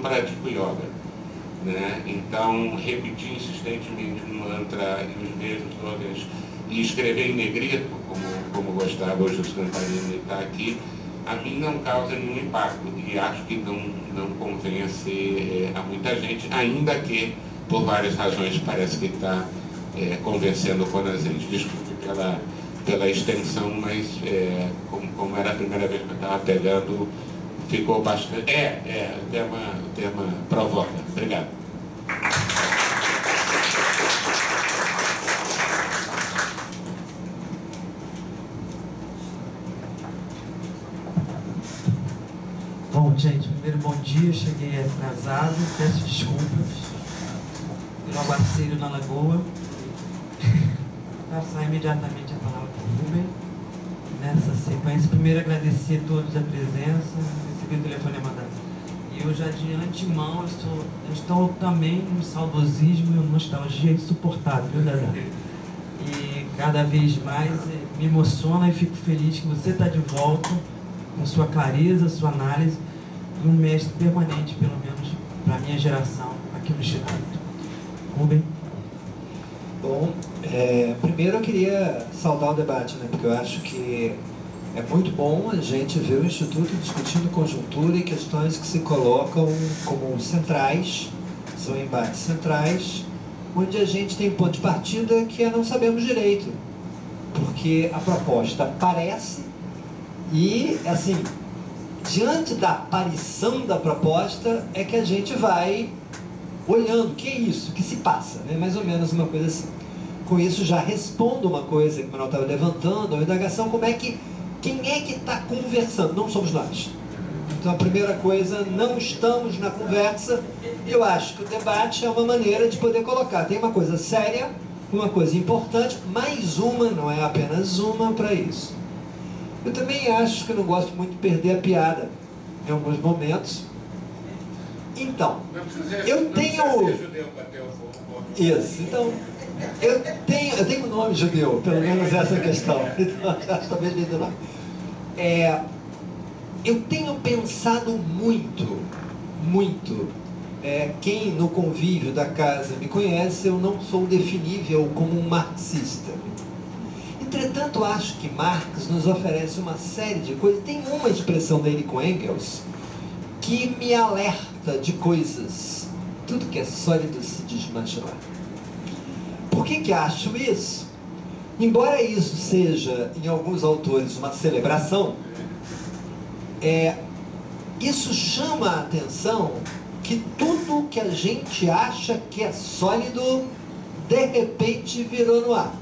pratico yoga, né? Então, repetir insistentemente um mantra e os mesmos slogans e escrever em negrito, como gostava hoje o Cantarina está aqui, a mim não causa nenhum impacto e acho que não convence a muita gente, ainda que, por várias razões, parece que está convencendo o Conazense. Desculpe pela extensão, mas como era a primeira vez que eu estava pegando, ficou bastante... o tema provoca. Obrigado. Bom, gente, primeiro bom dia, eu cheguei atrasado, peço desculpas pelo aguaceiro na lagoa. Passar imediatamente a palavra para o Rubem. Nessa sequência, primeiro agradecer a todos a presença, recebi o telefonema e eu já de antemão estou também no saudosismo e uma nostalgia insuportável, viu, Dada? E cada vez mais me emociona e fico feliz que você está de volta com sua clareza, sua análise e um mestre permanente, pelo menos para a minha geração, aqui no Instituto. Rubem. Bom, primeiro eu queria saudar o debate, né, porque eu acho que é muito bom a gente ver o Instituto discutindo conjuntura e questões que se colocam como centrais, são embates centrais, onde a gente tem um ponto de partida que não sabemos direito, porque a proposta parece e, assim, diante da aparição da proposta é que a gente vai olhando, o que é isso, o que se passa, né? Mais ou menos uma coisa assim. Com isso já respondo uma coisa que o Manuel estava levantando, a indagação, quem é que está conversando? Não somos nós. Então a primeira coisa, não estamos na conversa, e eu acho que o debate é uma maneira de poder colocar, tem uma coisa séria, uma coisa importante, mais uma, não é apenas uma para isso. Eu também acho que eu não gosto muito de perder a piada em alguns momentos. Então, eu tenho... Isso, então, eu tenho um nome judeu, pelo menos essa questão. Então, talvez ainda não. Eu tenho pensado muito, quem no convívio da casa me conhece, eu não sou definível como um marxista. Entretanto, acho que Marx nos oferece uma série de coisas. Tem uma expressão dele com Engels que me alerta de coisas. Tudo que é sólido se desmancha lá. Por que acho isso? Embora isso seja, em alguns autores, uma celebração, isso chama a atenção que tudo que a gente acha que é sólido, de repente virou no ar.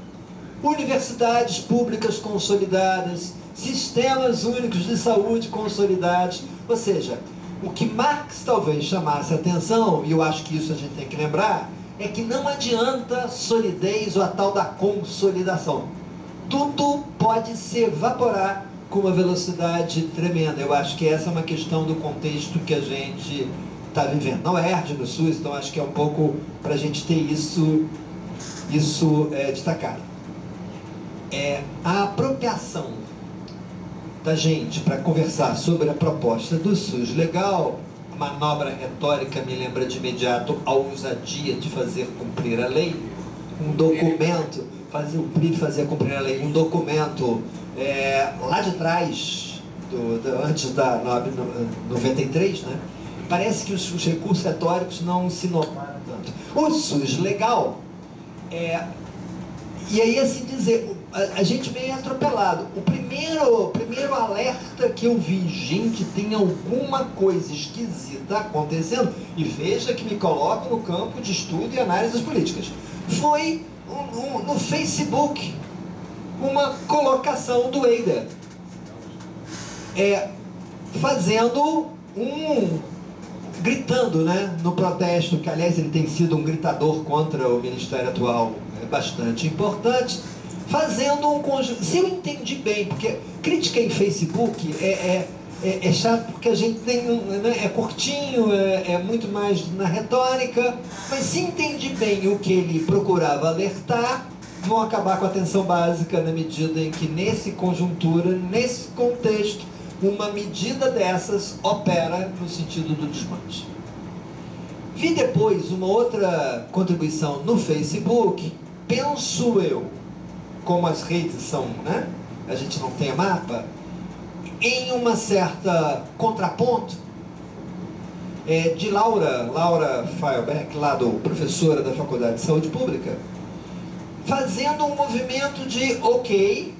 Universidades públicas consolidadas, sistemas únicos de saúde consolidados, ou seja, o que Marx talvez chamasse a atenção, e eu acho que isso a gente tem que lembrar, é que não adianta solidez ou a tal da consolidação. Tudo pode se evaporar com uma velocidade tremenda. Eu acho que essa é uma questão do contexto que a gente está vivendo. Não é UERJ, no SUS, então acho que é um pouco para a gente ter isso destacado. A apropriação da gente para conversar sobre a proposta do SUS legal, a manobra retórica me lembra de imediato a ousadia de fazer cumprir a lei, um documento, fazer cumprir a lei, um documento lá de trás, antes da 93, né? Parece que os recursos retóricos não se notaram tanto. O SUS legal, e aí assim dizer, a gente meio atropelado. O primeiro alerta que eu vi, gente, tem alguma coisa esquisita acontecendo, e veja que me coloco no campo de estudo e análises políticas, foi no Facebook uma colocação do Eider gritando, né, no protesto, que aliás ele tem sido um gritador contra o Ministério atual, bastante importante, fazendo um conjunto. Se eu entendi bem, porque crítica em Facebook é chato, porque a gente tem, né, é curtinho, é muito mais na retórica, mas se entendi bem o que ele procurava alertar, vão acabar com a atenção básica na medida em que nesse conjuntura, nesse contexto, uma medida dessas opera no sentido do desmanche. Vi depois uma outra contribuição no Facebook, penso eu, como as redes são, né? A gente não tem mapa, em uma certa contraponto, de Laura Feierbeck, lá professora da Faculdade de Saúde Pública, fazendo um movimento de, ok,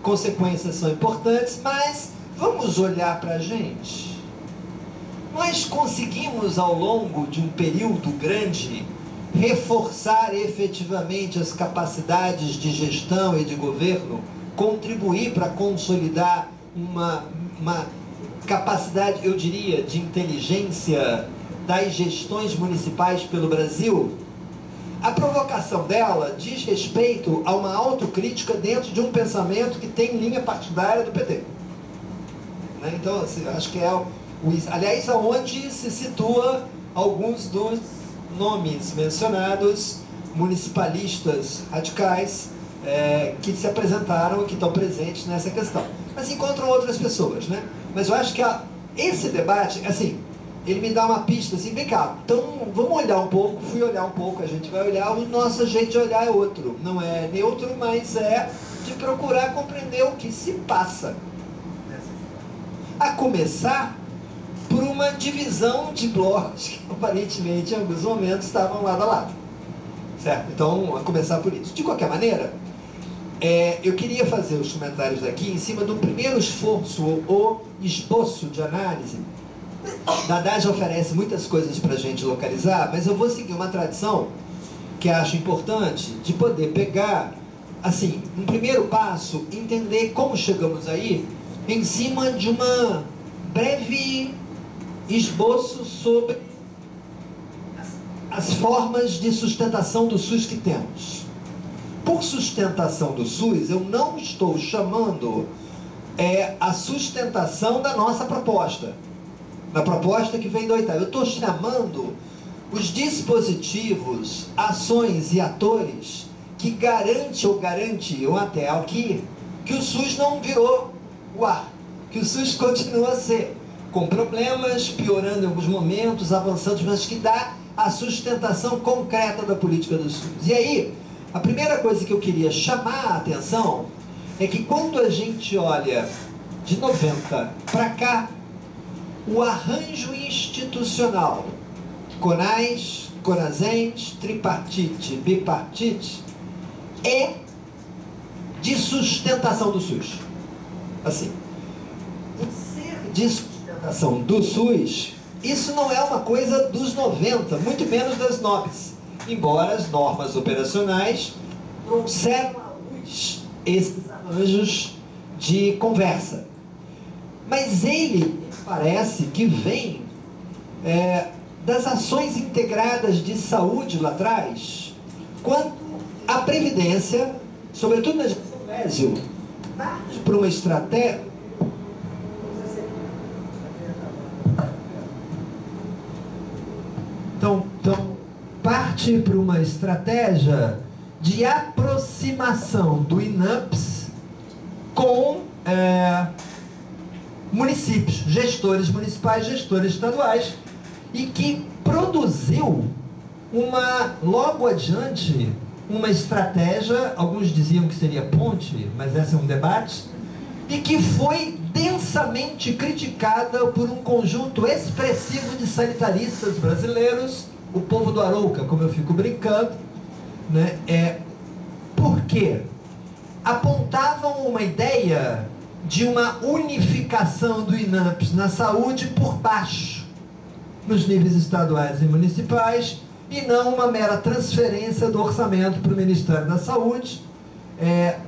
consequências são importantes, mas vamos olhar para a gente. Nós conseguimos, ao longo de um período grande, reforçar efetivamente as capacidades de gestão e de governo, contribuir para consolidar uma capacidade, eu diria, de inteligência das gestões municipais pelo Brasil? A provocação dela diz respeito a uma autocrítica dentro de um pensamento que tem linha partidária do PT. Né? Então, assim, acho que aliás, aonde se situa alguns dos nomes mencionados, municipalistas radicais, que se apresentaram e que estão presentes nessa questão. Mas encontram outras pessoas, né? Mas eu acho que esse debate, assim, ele me dá uma pista, assim, vem cá, então vamos olhar um pouco, fui olhar um pouco, a gente vai olhar, o nosso jeito de olhar é outro. Não é neutro, mas é de procurar compreender o que se passa. A começar por uma divisão de blocos que aparentemente em alguns momentos estavam lado a lado, certo? Então, a começar por isso. De qualquer maneira, eu queria fazer os comentários aqui em cima do primeiro esforço ou esboço de análise. Haddad oferece muitas coisas para a gente localizar, mas eu vou seguir uma tradição que acho importante de poder pegar, assim, um primeiro passo, entender como chegamos aí, em cima de uma breve esboço sobre as formas de sustentação do SUS que temos. Por sustentação do SUS, eu não estou chamando a sustentação da nossa proposta, da proposta que vem da oitava. Eu estou chamando os dispositivos, ações e atores que garantiam até aqui que o SUS não virou o ar, que o SUS continua a ser, com problemas, piorando em alguns momentos, avançando, mas que dá a sustentação concreta da política do SUS. E aí, a primeira coisa que eu queria chamar a atenção é que quando a gente olha de 90 para cá, o arranjo institucional, CONAS, CONASENS, tripartite, bipartite, é de sustentação do SUS. Assim, o ser de sustentação do SUS, isso não é uma coisa dos 90, muito menos das nobres, embora as normas operacionais trouxeram à luz esses arranjos de conversa. Mas ele parece que vem das ações integradas de saúde lá atrás, quando a Previdência, sobretudo na gestão Lésio, parte para uma estratégia. Então, parte para uma estratégia de aproximação do INAPS com municípios, gestores municipais, gestores estaduais, e que produziu logo adiante, uma estratégia, alguns diziam que seria ponte, mas esse é um debate, e que foi densamente criticada por um conjunto expressivo de sanitaristas brasileiros, o povo do Arouca, como eu fico brincando, né? Por quê? Apontavam uma ideia de uma unificação do INAPS na saúde por baixo, nos níveis estaduais e municipais, e não uma mera transferência do orçamento para o Ministério da Saúde.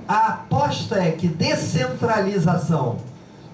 A aposta é que descentralização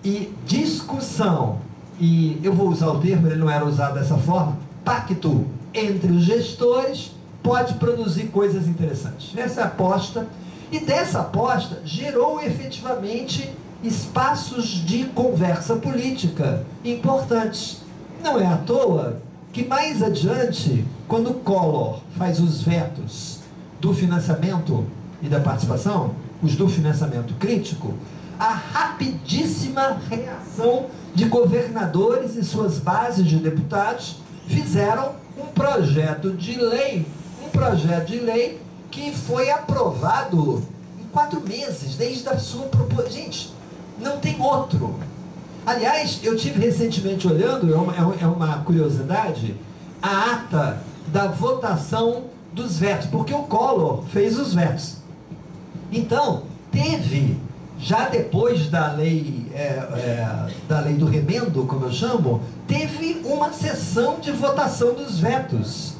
e discussão, e eu vou usar o termo, ele não era usado dessa forma, pacto entre os gestores, pode produzir coisas interessantes. Essa é a aposta, e dessa aposta gerou efetivamente espaços de conversa política importantes. Não é à toa que mais adiante, quando o Collor faz os vetos do financiamento e da participação, os do financiamento crítico, a rapidíssima reação de governadores e suas bases de deputados fizeram um projeto de lei que foi aprovado em 4 meses, desde a sua proposição. Gente, não tem outro. Aliás, eu tive recentemente olhando, é uma curiosidade, a ata da votação dos vetos, porque o Collor fez os vetos. Então, teve, já depois da lei do remendo, como eu chamo, teve uma sessão de votação dos vetos.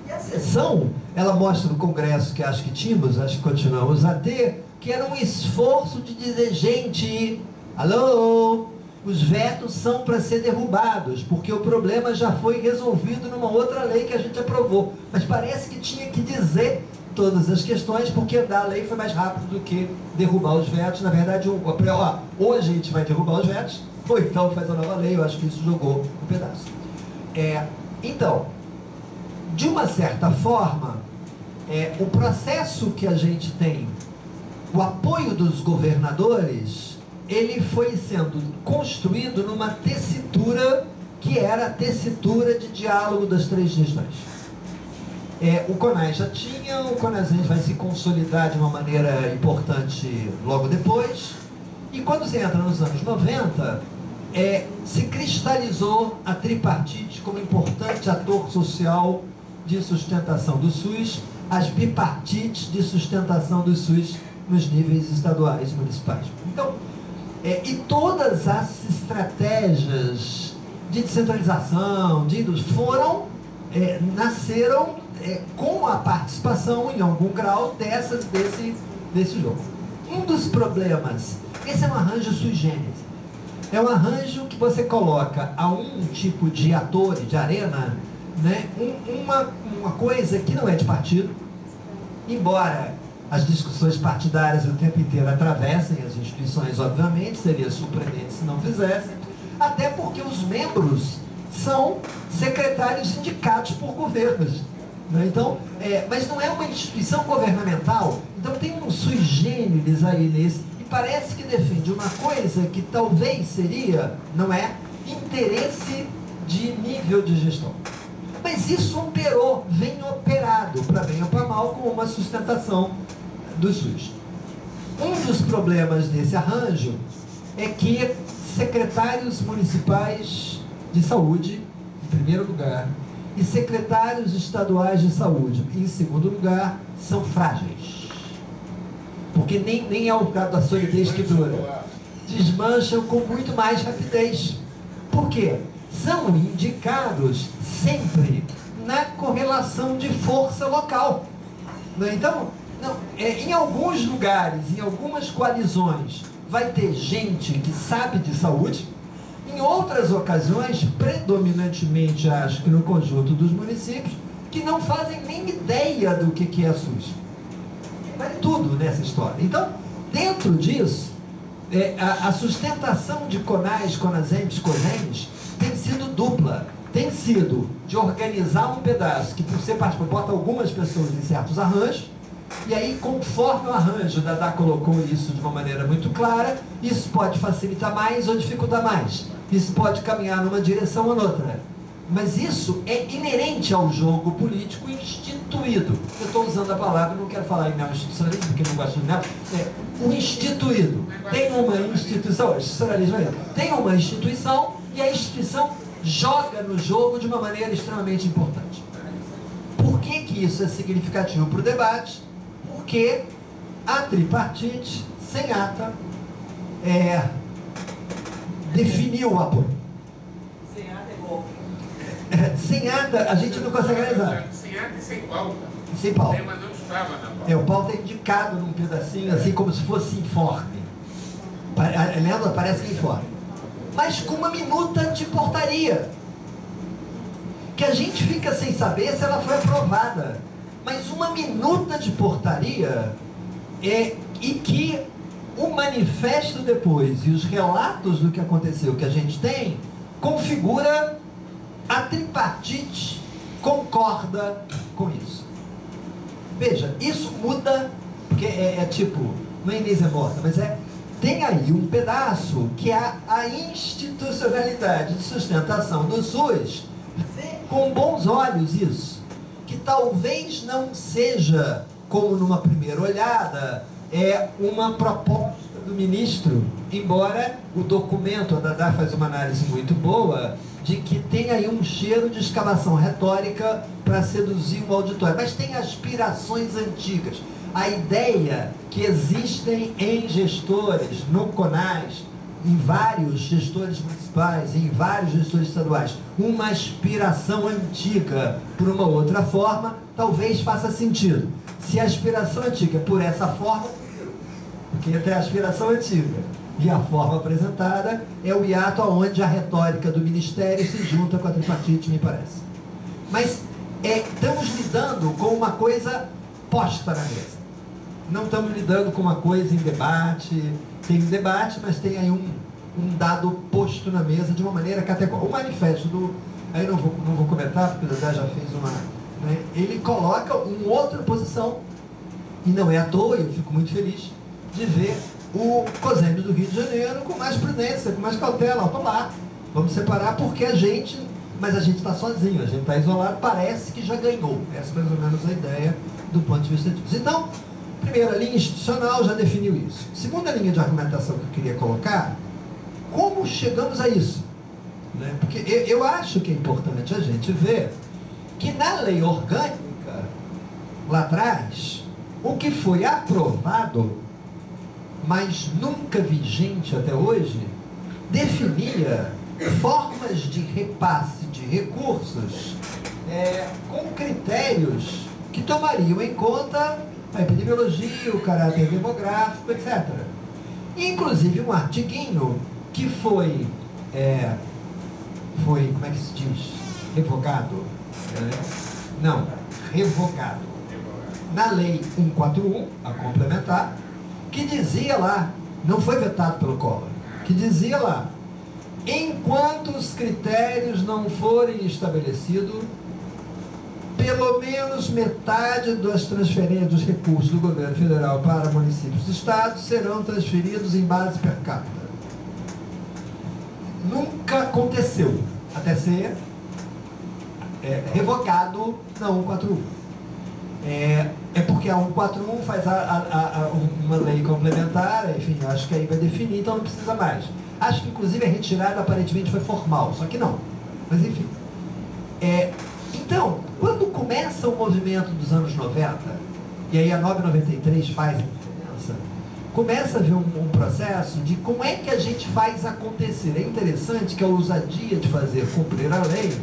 E a sessão, ela mostra no Congresso que acho que continuamos a ter, que era um esforço de dizer, gente, alô, os vetos são para ser derrubados, porque o problema já foi resolvido numa outra lei que a gente aprovou. Mas parece que tinha que dizer todas as questões, porque a lei foi mais rápido do que derrubar os vetos. Na verdade, hoje a gente vai derrubar os vetos, ou então faz a nova lei. Eu acho que isso jogou um pedaço. Então, de uma certa forma, o processo que a gente tem, o apoio dos governadores, ele foi sendo construído numa tessitura que era a tessitura de diálogo das 3 gestões. O CONAS já tinha, o CONASENS vai se consolidar de uma maneira importante logo depois, e quando você entra nos anos 90, se cristalizou a tripartite como importante ator social de sustentação do SUS, as bipartites de sustentação do SUS nos níveis estaduais e municipais. Então, e todas as estratégias de descentralização, nasceram com a participação, em algum grau, desse jogo. Um dos problemas, esse é um arranjo sui generis, é um arranjo que você coloca a um tipo de ator, de arena, né, uma coisa que não é de partido, embora as discussões partidárias o tempo inteiro atravessem as instituições, obviamente, seria surpreendente se não fizessem, até porque os membros são secretários indicados por governos. Né? Então, mas não é uma instituição governamental, então tem um sui generis aí nesse, e parece que defende uma coisa que talvez seria, não é, interesse de nível de gestão. Mas isso vem operado, para bem ou para mal, com uma sustentação do SUS. Um dos problemas desse arranjo é que secretários municipais de saúde, em primeiro lugar, e secretários estaduais de saúde, em segundo lugar, são frágeis. Porque nem é o caso da solidez que dura. Desmancham com muito mais rapidez. Por quê? São indicados sempre na correlação de força local. Então, em alguns lugares, em algumas coalizões, vai ter gente que sabe de saúde. Em outras ocasiões, predominantemente, acho que no conjunto dos municípios, que não fazem nem ideia do que é SUS. Vale tudo nessa história. Então, dentro disso, a sustentação de CONAS, CONASEMS, COSEMS tem sido dupla. Tem sido de organizar um pedaço que, por ser particular, bota algumas pessoas em certos arranjos, e aí, conforme o arranjo, o Dadá colocou isso de uma maneira muito clara, isso pode facilitar mais ou dificultar mais. Isso pode caminhar numa direção ou noutra. Mas isso é inerente ao jogo político instituído. Eu estou usando a palavra, não quero falar em neoinstitucionalismo, porque não gosto de neo. O instituído. Tem uma instituição, institucionalismo é. Tem uma instituição, e a instituição joga no jogo de uma maneira extremamente importante. Por que isso é significativo para o debate? Porque a tripartite, sem ata, definiu o apoio. Sem ata é golpe. Sem ata, a gente não consegue analisar. Sem ata e sem pauta. Sem pauta. O tema não estava na pauta. O pauta é indicado num pedacinho, assim como se fosse informe. Leandro, parece que é informe. Mas com uma minuta de portaria. Que a gente fica sem saber se ela foi aprovada. Mas uma minuta de portaria e que o manifesto depois e os relatos do que aconteceu que a gente tem configura a tripartite concorda com isso. Veja, isso muda, porque tipo, não é Inês é morta, mas tem aí um pedaço que é a institucionalidade de sustentação do SUS com bons olhos isso, que talvez não seja, como numa primeira olhada, uma proposta do ministro, embora o documento, a Dadá faz uma análise muito boa, de que tem aí um cheiro de escavação retórica para seduzir um auditório, mas tem aspirações antigas. A ideia que existem em gestores, no CONAS, em vários gestores municipais, em vários gestores estaduais, uma aspiração antiga por uma outra forma, talvez faça sentido. Se a aspiração antiga é por essa forma, porque entre a aspiração antiga e a forma apresentada é o hiato onde a retórica do Ministério se junta com a tripartite, me parece. Mas estamos lidando com uma coisa posta na mesa. Não estamos lidando com uma coisa em debate. Tem um debate, mas tem aí um dado posto na mesa de uma maneira categórica. O manifesto do... Aí não vou comentar, porque o Dedé já fez uma... Né, ele coloca uma outra posição, e não é à toa, eu fico muito feliz de ver o COSEME do Rio de Janeiro com mais prudência, com mais cautela. Opa lá, vamos separar porque a gente... Mas a gente está sozinho, a gente está isolado, parece que já ganhou. Essa é mais ou menos a ideia do ponto de vista disso. Então, primeira linha institucional já definiu isso. Segunda linha de argumentação que eu queria colocar, como chegamos a isso? Né? Porque eu acho que é importante a gente ver que na lei orgânica, lá atrás, o que foi aprovado, mas nunca vigente até hoje, definia formas de repasse de recursos com critérios que tomariam em conta a epidemiologia, o caráter demográfico, etc. Inclusive um artiguinho que foi, como é que se diz? Revogado? Não, revogado. Na lei 141, a complementar, que dizia lá, não foi vetado pelo Collor, que dizia lá, enquanto os critérios não forem estabelecidos, pelo menos metade das transferências dos recursos do governo federal para municípios e estados serão transferidos em base per capita. Nunca aconteceu, até ser revogado na 141. Porque a 141 faz uma lei complementar, enfim, acho que aí vai definir, então não precisa mais. Acho que inclusive a retirada aparentemente foi formal, só que não. Mas enfim. Então, quando começa o movimento dos anos 90, e aí a 993 faz a diferença, começa a haver um processo de como é que a gente faz acontecer. É interessante que a ousadia de fazer cumprir a lei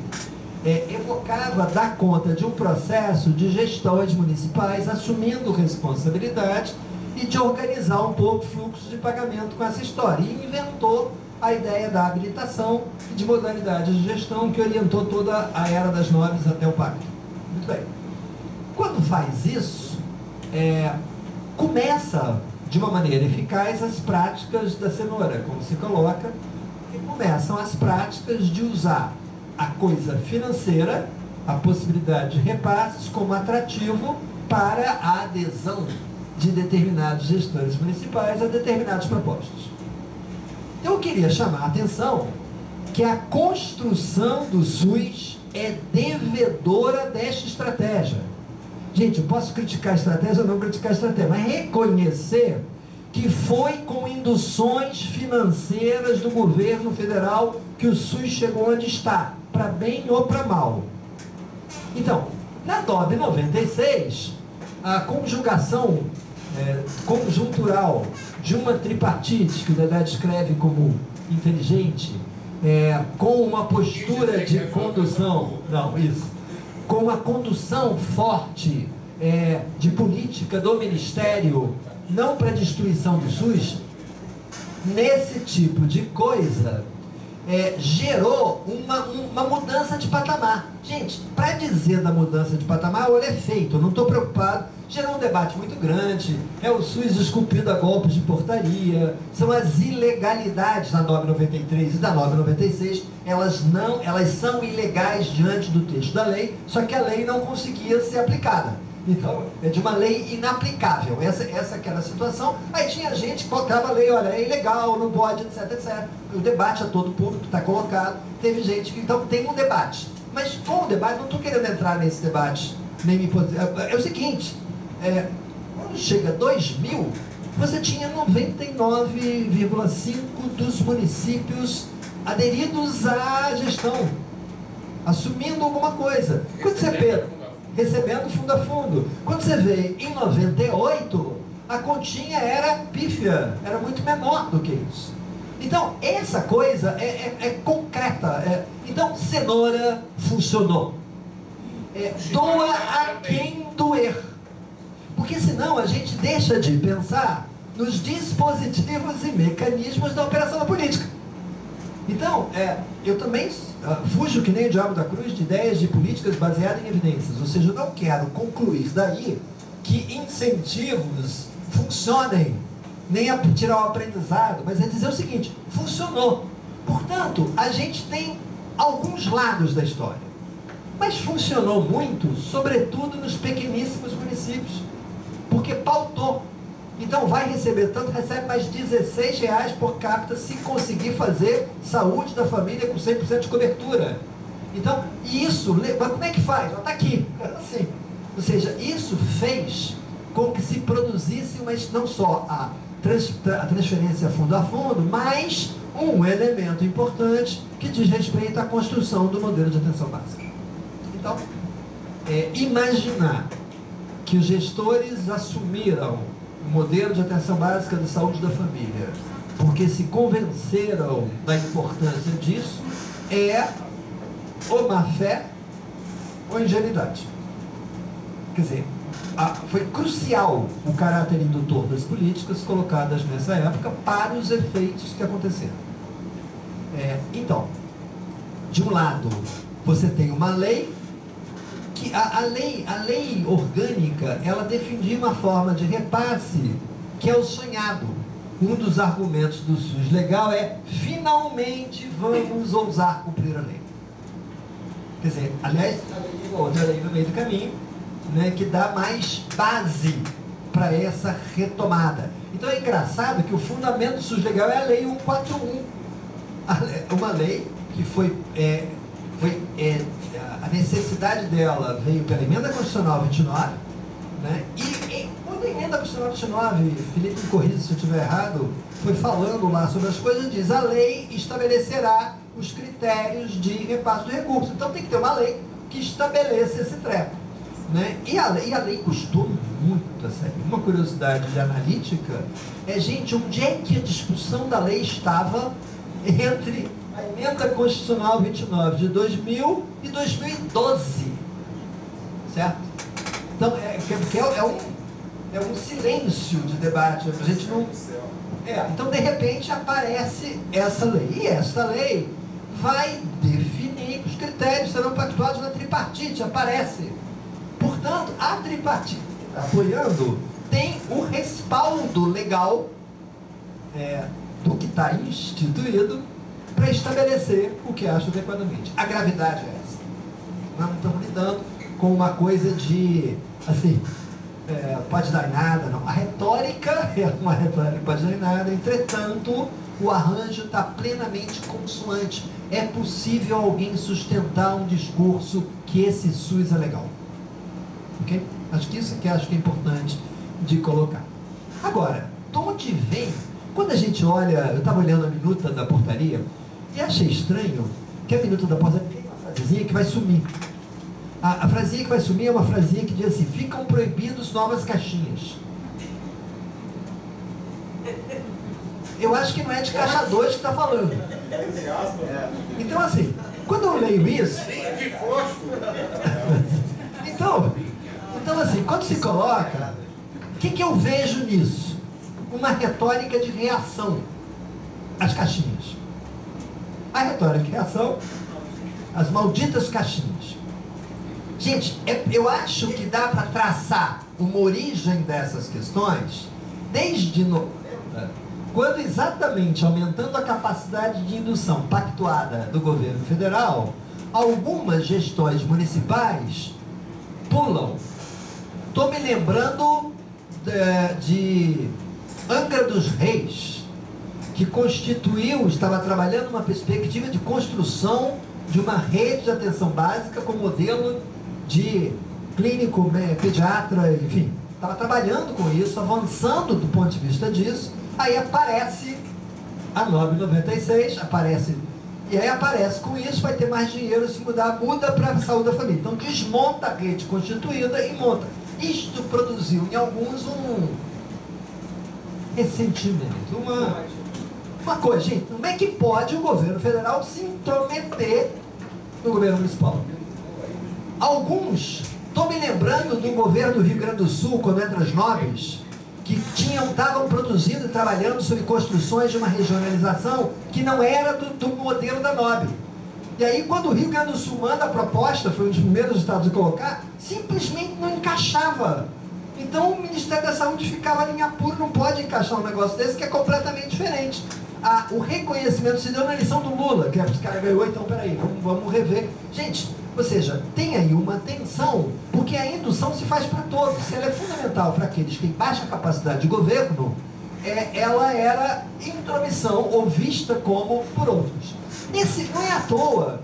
evocava dar conta de um processo de gestões municipais assumindo responsabilidade e de organizar um pouco o fluxo de pagamento com essa história. E inventou a ideia da habilitação e de modalidades de gestão que orientou toda a era das noves até o pacto. Muito bem. Quando faz isso, começa de uma maneira eficaz as práticas da cenoura, como se coloca, e começam as práticas de usar a coisa financeira, a possibilidade de repasses como atrativo para a adesão de determinados gestores municipais a determinados propostos. Então eu queria chamar a atenção que a construção do SUS é devedora desta estratégia. Gente, eu posso criticar a estratégia ou não criticar a estratégia, mas reconhecer que foi com induções financeiras do governo federal que o SUS chegou onde está, para bem ou para mal. Então, na DOB 96, a conjugação conjuntural de uma tripartite, que o Dedé descreve como inteligente, com uma postura de condução, com uma condução forte de política do Ministério, não para destruição do SUS, nesse tipo de coisa, gerou uma mudança de patamar. Gente, para dizer da mudança de patamar, olha, é feito, eu não estou preocupado. Gerou um debate muito grande, o SUS esculpido a golpes de portaria, são as ilegalidades da 993 e da 996, elas são ilegais diante do texto da lei, só que a lei não conseguia ser aplicada. Então, é de uma lei inaplicável. Essa que era a situação. Aí tinha gente que colocava a lei, olha, é ilegal, não pode, etc, etc. O debate a todo público está colocado. Teve gente que, então, tem um debate. Mas com o debate, não estou querendo entrar nesse debate, nem me é o seguinte, quando chega a 2000, você tinha 99,5% dos municípios aderidos à gestão, assumindo alguma coisa. Quando você vê, recebendo fundo a fundo. Quando você vê em 98, a continha era pífia, era muito menor do que isso. Então, essa coisa é concreta. Então, cenoura funcionou. Doa a quem doer. Porque senão a gente deixa de pensar nos dispositivos e mecanismos da operação da política. Então, eu também fujo que nem o diabo da cruz de ideias de políticas baseadas em evidências. Ou seja, eu não quero concluir daí que incentivos funcionem, nem tirar o aprendizado, mas é dizer o seguinte: funcionou. Portanto, a gente tem alguns lados da história, mas funcionou muito, sobretudo nos pequeníssimos municípios, porque pautou. Então vai receber tanto, recebe mais R$16 por capita se conseguir fazer saúde da família com 100% de cobertura. Então, isso, mas como é que faz? Está aqui, assim. Ou seja, isso fez com que se produzisse, mas não só a transferência fundo a fundo, mas um elemento importante que diz respeito à construção do modelo de atenção básica. Então, imaginar que os gestores assumiram o modelo de atenção básica de saúde da família porque se convenceram da importância disso ou má fé ou ingenuidade. Quer dizer, foi crucial o caráter indutor das políticas colocadas nessa época para os efeitos que aconteceram. Então, de um lado, você tem uma lei, que a lei orgânica, ela defendia uma forma de repasse que é o sonhado. Um dos argumentos do SUS legal finalmente vamos ousar cumprir a lei. Quer dizer, aliás, outra lei no meio do caminho, né, que dá mais base para essa retomada. Então é engraçado que o fundamento do SUS legal é a Lei 141. Uma lei que a necessidade dela veio pela Emenda Constitucional 29, né, e quando a Emenda Constitucional 29, Felipe me corrija se eu estiver errado, foi falando lá sobre as coisas, diz: a lei estabelecerá os critérios de repasse do recurso. Então tem que ter uma lei que estabeleça esse treco. Né? E a lei custou muito a sério. Uma curiosidade de analítica gente, onde é que a discussão da lei estava entre a Emenda Constitucional 29 de 2000 e 2012? Certo? Então, é um silêncio de debate. A gente não... então, de repente, aparece essa lei. E essa lei vai definir os critérios serão pactuados na tripartite. Aparece. Portanto, a tripartite que está apoiando tem o respaldo legal do que está instituído para estabelecer o que acha adequadamente. A gravidade é essa. Nós não estamos lidando com uma coisa de, assim, pode dar em nada, não. A retórica é uma retórica que pode dar em nada, entretanto, o arranjo está plenamente consoante. É possível alguém sustentar um discurso que esse SUS é legal. Okay? Acho que isso que é importante de colocar. Agora, de onde vem? Quando a gente olha, eu estava olhando a minuta da portaria e achei estranho que a minuta da portaria tem uma frasezinha que vai sumir. A frasezinha que vai sumir é uma frasezinha que diz assim: ficam proibidos novas caixinhas. Eu acho que não é de caixa 2 que está falando. Então, assim, quando eu leio isso... Então, assim, quando se coloca, o que eu vejo nisso? Uma retórica de reação às caixinhas. A retórica de reação às malditas caixinhas. Gente, eu acho que dá para traçar uma origem dessas questões desde 90, quando exatamente aumentando a capacidade de indução pactuada do governo federal, algumas gestões municipais pulam. Estou me lembrando de Angra dos Reis, que estava trabalhando uma perspectiva de construção de uma rede de atenção básica com modelo de clínico, pediatra, enfim. Estava trabalhando com isso, avançando do ponto de vista disso. Aí aparece a 996, e aí aparece com isso, vai ter mais dinheiro, se mudar, muda para a saúde da família. Então desmonta a rede constituída e monta. Isto produziu em alguns um ressentimento, uma coisa, gente, como é que pode o governo federal se intrometer no governo municipal? Alguns, estou me lembrando do governo do Rio Grande do Sul, quando entra as nobres, que estavam produzindo e trabalhando sobre construções de uma regionalização que não era do modelo da NOB. E aí, quando o Rio Grande do Sul manda a proposta, foi um dos primeiros estados a colocar, simplesmente não encaixava. Então, o Ministério da Saúde ficava ali em apuro, não pode encaixar um negócio desse, que é completamente diferente. O reconhecimento se deu na eleição do Lula, que esse cara ganhou, então, peraí, vamos rever. Gente, ou seja, tem aí uma tensão, porque a indução se faz para todos. Se ela é fundamental para aqueles que têm baixa capacidade de governo, ela era intromissão ou vista como por outros. Não é à toa,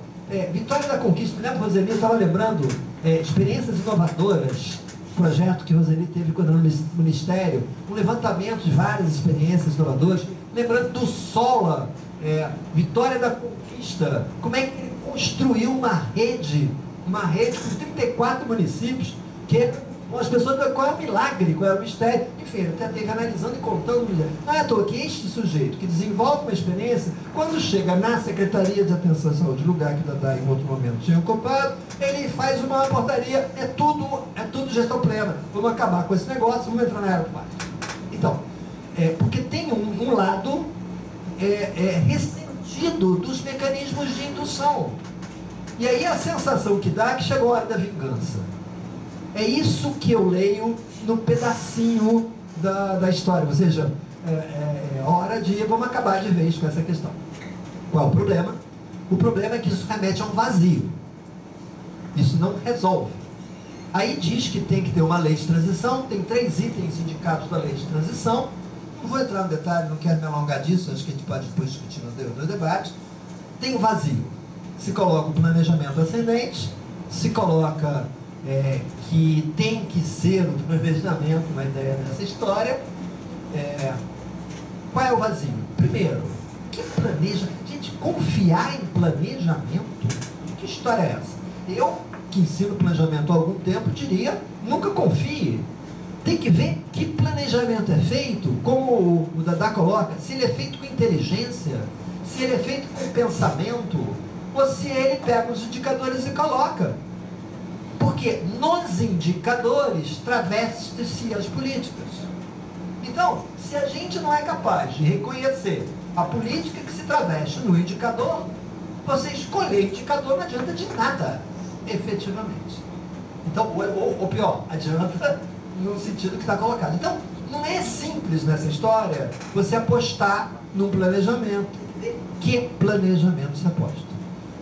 Vitória da Conquista, me lembro, Roseli, eu estava lembrando, experiências inovadoras, projeto que Roseli teve quando era no Ministério, um levantamento de várias experiências inovadoras, lembrando do SOLA, Vitória da Conquista, como é que ele construiu uma rede com 34 municípios, que as pessoas, qual é o milagre, qual é o mistério, enfim, até teve analisando e contando. Não é à toa que este sujeito que desenvolve uma experiência, quando chega na Secretaria de Atenção à Saúde, lugar que ainda em outro momento tinha ocupado, ele faz uma portaria, é tudo gestão plena, vamos acabar com esse negócio, vamos entrar na era do mar. Então, porque tem um lado ressentido dos mecanismos de indução. E aí a sensação que dá é que chegou a hora da vingança. É isso que eu leio no pedacinho da história. Ou seja, hora de vamos acabar de vez com essa questão. Qual é o problema? O problema é que isso remete a um vazio. Isso não resolve. Aí diz que tem que ter uma lei de transição, tem 3 itens indicados da lei de transição. Não vou entrar no detalhe, não quero me alongar disso, acho que a gente pode depois discutir no debate. Tem um vazio. Se coloca o planejamento ascendente, se coloca que tem que ser o planejamento, uma ideia dessa história. Qual é o vazio? Primeiro, que planeja? Gente, confiar em planejamento? Que história é essa? Eu, que ensino planejamento há algum tempo, diria, nunca confie. Tem que ver que planejamento é feito, como o Dadá coloca, se ele é feito com inteligência, se ele é feito com pensamento, ou se ele pega os indicadores e coloca. Porque nos indicadores traveste-se as políticas. Então, se a gente não é capaz de reconhecer a política que se traveste no indicador, você escolher indicador não adianta de nada, efetivamente. Então, ou pior, adianta no sentido que está colocado. Então, não é simples nessa história você apostar num planejamento. Que planejamento se aposta?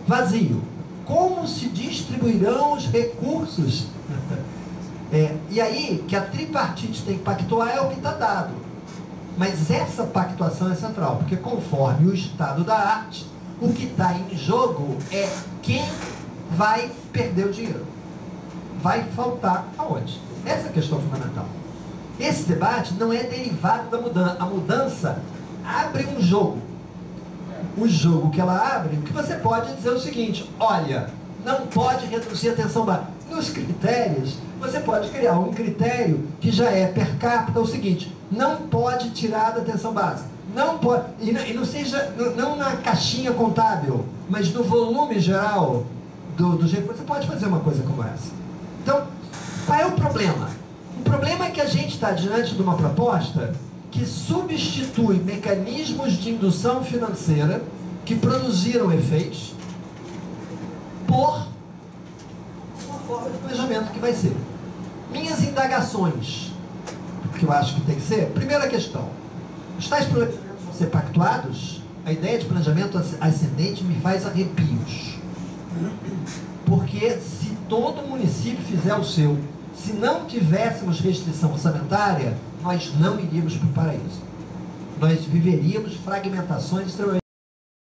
Vazio. Como se distribuirão os recursos? E aí, que a tripartite tem que pactuar é o que está dado. Mas essa pactuação é central, porque conforme o estado da arte, o que está em jogo é quem vai perder o dinheiro. Vai faltar aonde? Essa é a questão fundamental. Esse debate não é derivado da mudança. A mudança abre um jogo. O jogo que ela abre, o que você pode dizer é o seguinte: olha, não pode reduzir a tensão básica. Nos critérios, você pode criar um critério que já é per capita, o seguinte: não pode tirar da atenção básica. Não pode, e não seja, não na caixinha contábil, mas no volume geral do jeito que você pode fazer uma coisa como essa. Então, qual é o problema? O problema é que a gente está diante de uma proposta que substitui mecanismos de indução financeira que produziram efeitos por uma forma de planejamento que vai ser. Minhas indagações, que eu acho que tem que ser, primeira questão, os tais planejamentos vão ser pactuados? A ideia de planejamento ascendente me faz arrepios. Porque se todo município fizer o seu, se não tivéssemos restrição orçamentária, nós não iríamos para o paraíso. Nós viveríamos fragmentações extremamente